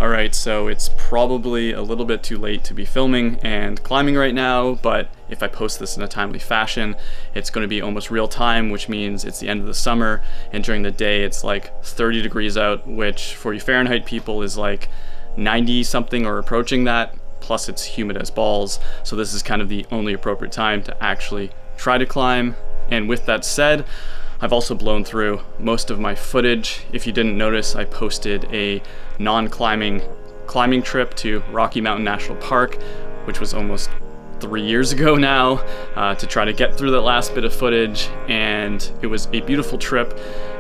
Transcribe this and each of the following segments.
Alright, so it's probably a little bit too late to be filming and climbing right now, but if I post this in a timely fashion, it's going to be almost real time, which means it's the end of the summer, and during the day it's like 30 degrees out, which for you Fahrenheit people is like 90 something or approaching that, plus it's humid as balls, so this is kind of the only appropriate time to actually try to climb. And with that said, I've also blown through most of my footage. If you didn't notice, I posted a non-climbing climbing trip to Rocky Mountain National Park, which was almost 3 years ago now, to try to get through that last bit of footage, and it was a beautiful trip.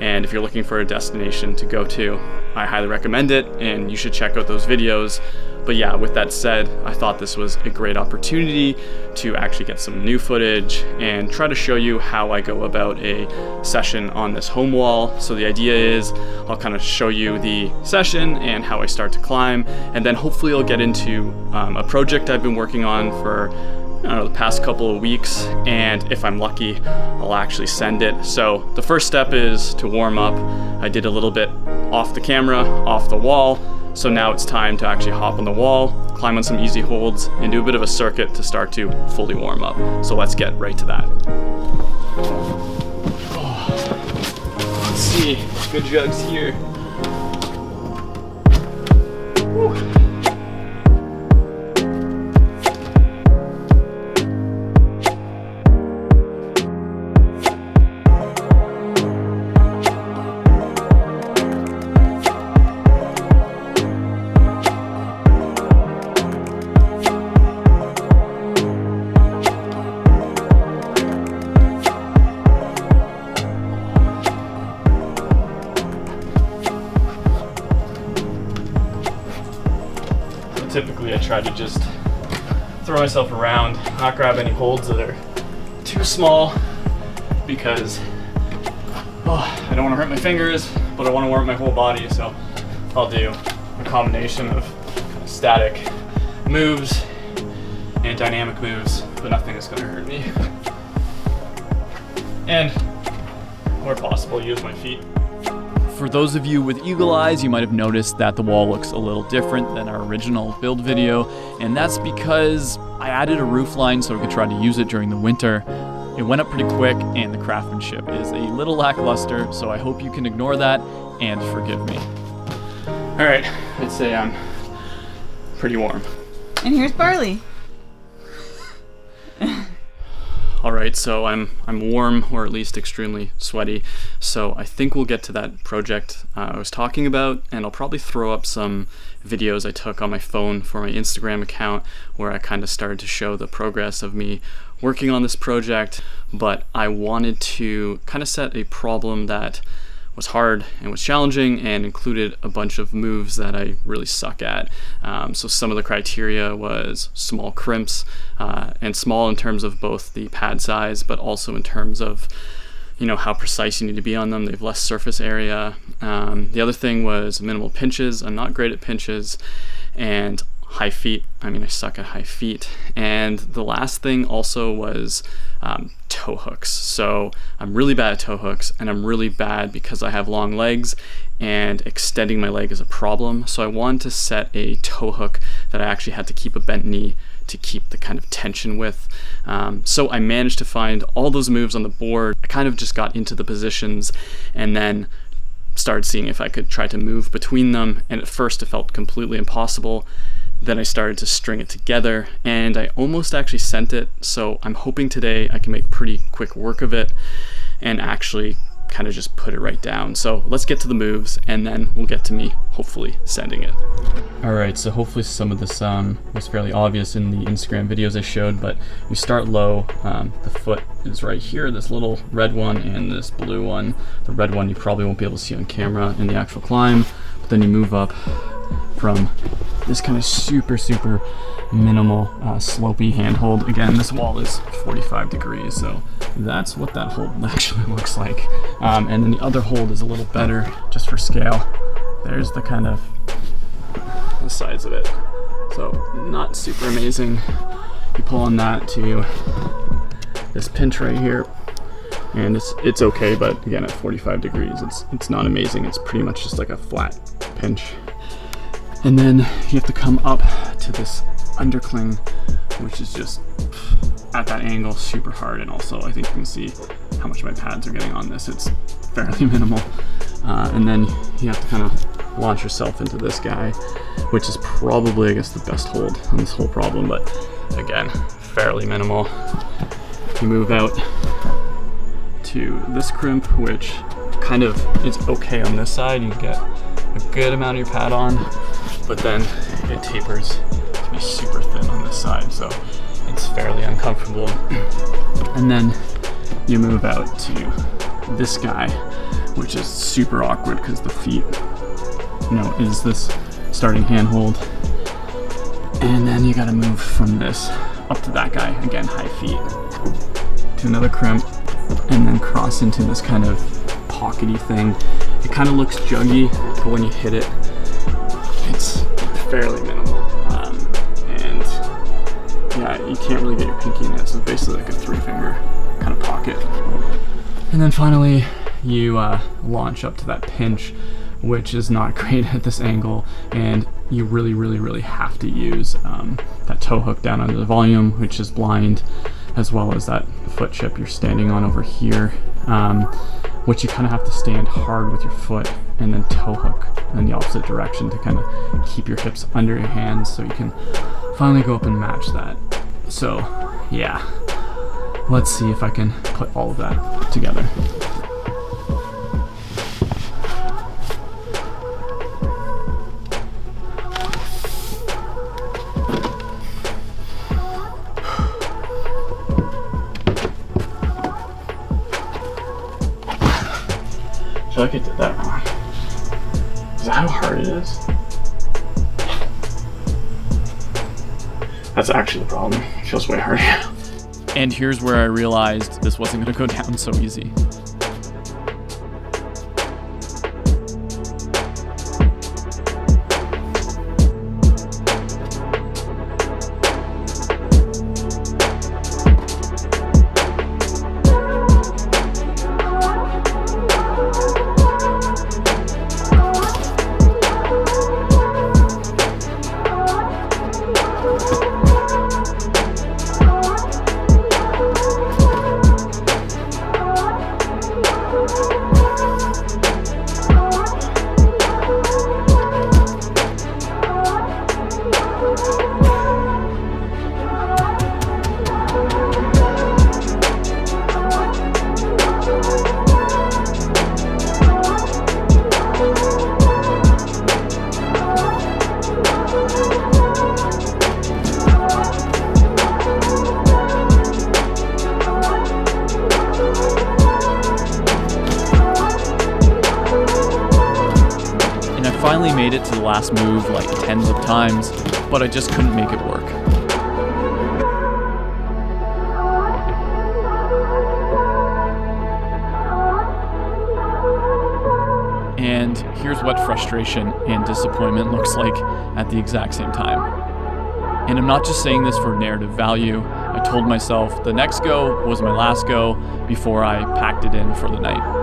And if you're looking for a destination to go to, I highly recommend it, and you should check out those videos. But yeah, with that said, I thought this was a great opportunity to actually get some new footage and try to show you how I go about a session on this home wall. So the idea is I'll kind of show you the session and how I start to climb, and then hopefully I'll get into a project I've been working on for I don't know, the past couple of weeks, and if I'm lucky, I'll actually send it. So the first step is to warm up. I did a little bit off the camera, off the wall, so now it's time to actually hop on the wall, climb on some easy holds, and do a bit of a circuit to start to fully warm up. So let's get right to that. Oh, let's see, good jugs here. Woo. Typically I try to just throw myself around, not grab any holds that are too small, because I don't want to hurt my fingers, but I want to warm up my whole body, so I'll do a combination of kind of static moves and dynamic moves, but nothing is going to hurt me. And where possible, use my feet. For those of you with eagle eyes, you might have noticed that the wall looks a little different than our original build video, and that's because I added a roof line so we could try to use it during the winter. It went up pretty quick, and the craftsmanship is a little lackluster, so I hope you can ignore that and forgive me. All right, I'd say I'm pretty warm. And here's Barley. All right, so I'm warm, or at least extremely sweaty. So I think we'll get to that project I was talking about, and I'll probably throw up some videos I took on my phone for my Instagram account where I kind of started to show the progress of me working on this project. But I wanted to kind of set a problem that was hard and was challenging and included a bunch of moves that I really suck at. So some of the criteria was small crimps, and small in terms of both the pad size, but also in terms of how precise you need to be on them. They have less surface area. The other thing was minimal pinches. I'm not great at pinches. And high feet. I mean, I suck at high feet. And the last thing also was toe hooks. So I'm really bad at toe hooks, and I'm really bad because I have long legs, and extending my leg is a problem. So I wanted to set a toe hook that I actually had to keep a bent knee to keep the kind of tension with. So I managed to find all those moves on the board. I kind of just got into the positions and then started seeing if I could try to move between them. And at first it felt completely impossible. Then I started to string it together, and I almost actually sent it. So I'm hoping today I can make pretty quick work of it and actually kind of just put it right down. So let's get to the moves, and then we'll get to me hopefully sending it. All right, so hopefully some of this was fairly obvious in the Instagram videos I showed, but we start low. The foot is right here, this little red one and this blue one. The red one you probably won't be able to see on camera in the actual climb, but then you move up from this kind of super minimal slopey handhold. Again, this wall is 45 degrees, so that's what that hold actually looks like. And then the other hold is a little better, just for scale. There's the kind of the size of it. So not super amazing. You pull on that to this pinch right here, and it's okay, but again, at 45 degrees, it's not amazing. It's pretty much just like a flat pinch. And then you have to come up to this undercling, which is just at that angle super hard. And also I think you can see how much my pads are getting on this. It's fairly minimal. And then you have to kind of launch yourself into this guy, which is probably, I guess, the best hold on this whole problem, but again, fairly minimal. You move out to this crimp, which kind of is okay on this side. You get a good amount of your pad on, but then it tapers to be super thin on this side, so it's fairly uncomfortable. And then you move out to this guy, which is super awkward because the feet, is this starting handhold. And then you gotta move from this up to that guy, again, high feet, to another crimp, and then cross into this kind of pockety thing. It kind of looks juggy, but when you hit it, it's fairly minimal. And yeah, you can't really get your pinky in it, so it's basically like a 3-finger kind of pocket. And then finally, you launch up to that pinch, which is not great at this angle, and you really have to use that toe hook down under the volume, which is blind, as well as that foot chip you're standing on over here, which you kind of have to stand hard with your foot and then toe hook in the opposite direction to kind of keep your hips under your hands so you can finally go up and match that. So yeah, let's see if I can put all of that together. I feel like I did that wrong. Is that how hard it is? That's actually the problem. It feels way harder. And here's where I realized this wasn't gonna go down so easy. Finally made it to the last move like tens of times, but I just couldn't make it work. And here's what frustration and disappointment looks like at the exact same time. And I'm not just saying this for narrative value. I told myself the next go was my last go before I packed it in for the night.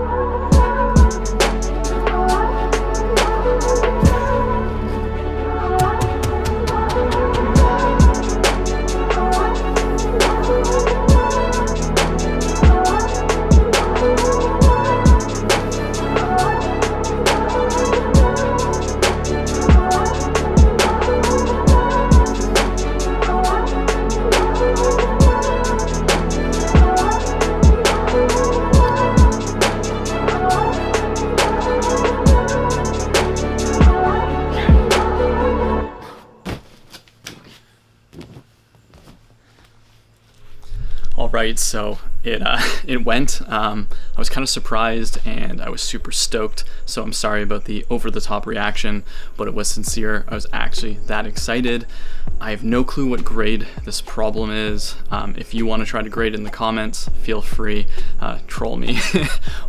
Alright, so it went. I was kind of surprised and I was super stoked, so I'm sorry about the over-the-top reaction, but it was sincere. I was actually that excited. I have no clue what grade this problem is. If you want to try to grade in the comments, feel free, troll me,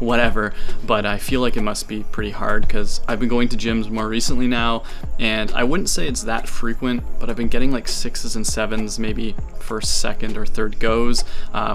whatever, but I feel like it must be pretty hard because I've been going to gyms more recently now, and I wouldn't say it's that frequent, but I've been getting like 6s and 7s, maybe first, second, or third goes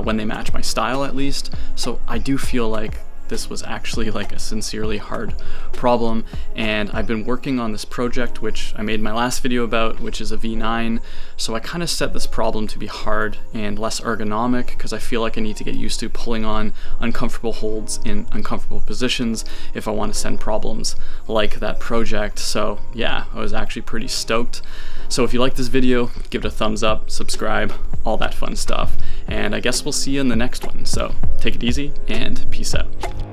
when they match my style at least. So I do feel like this was actually like a sincerely hard problem, and I've been working on this project which I made my last video about, which is a V9. So I kind of set this problem to be hard and less ergonomic because I feel like I need to get used to pulling on uncomfortable holds in uncomfortable positions if I want to send problems like that project. So yeah, I was actually pretty stoked. So if you like this video, give it a thumbs up, subscribe, all that fun stuff, and I guess we'll see you in the next one. So take it easy and peace out.